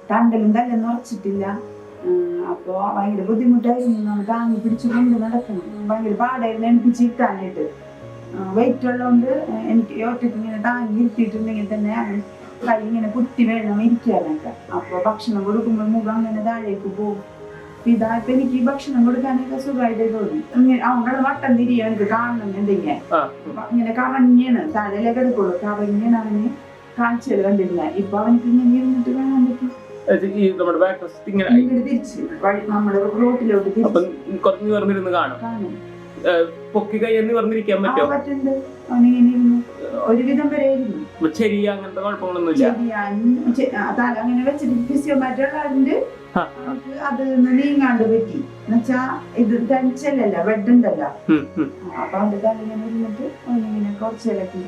തണ്ടലും തല്ലെന്ന് ഉറച്ചിട്ടില്ല. അപ്പൊ ഭയങ്കര ബുദ്ധിമുട്ടായിരുന്നു. നമ്മൾ താങ്ങി പിടിച്ചു കൊണ്ട് നടക്കണം. ഭയങ്കര പാടായിരുന്നു എണിപ്പിച്ചിരുത്താനായിട്ട്. വെയിറ്റ് ഉള്ളതുകൊണ്ട് എനിക്ക് ഒറ്റയ്ക്ക് ഇങ്ങനെ താങ്ങി ഇരുത്തിയിട്ടുണ്ടെങ്കിൽ തന്നെ കൈ ഇങ്ങനെ കുത്തി വേണം ഇരിക്കാനൊക്കെ. അപ്പൊ ഭക്ഷണം കൊടുക്കുമ്പോൾ മുഖം അങ്ങനെ താഴേക്ക് പോകും. ഇതായപ്പോ എനിക്ക് ഈ ഭക്ഷണം കൊടുക്കാനൊക്കെ സുഖമായിട്ട് തോന്നി. അവിടെ വട്ടം തിരിയാ എനിക്ക് കാണണം എന്തെങ്കിലും ഇങ്ങനെ കറങ്ങിയാണ് താഴേലേക്ക് എടുക്കുള്ളൂ. കറങ്ങിയാണ് അവന് കാഴ്ചകൾ കണ്ടിരുന്ന. ഇപ്പൊ അവനക്ക് ഇങ്ങനെ ഇരുന്നിട്ട് കാണാൻ പറ്റും. തിരിച്ച് നമ്മുടെ റോട്ടിലോട്ട് കാണും. പറ്റുന്നുണ്ട്. അവനിങ്ങനെ ഇരുന്നു ഒരുവിധം വരെ ഇരുന്നു. അങ്ങനെ വെച്ചിട്ട് ഫിസിയോമാറ്റുള്ളവരുണ്ട്. അവർക്ക് അത് നീങ്ങാണ്ട് പറ്റി എന്നുവെച്ചാ ഇത് ടെൻഷനല്ല ബെഡ് ഉണ്ടല്ലോ. അപ്പൊ അവന്റെ തല ഇങ്ങനെ ഇരുന്നിട്ട് അവനിങ്ങനെ കുറച്ചിലൊക്കെ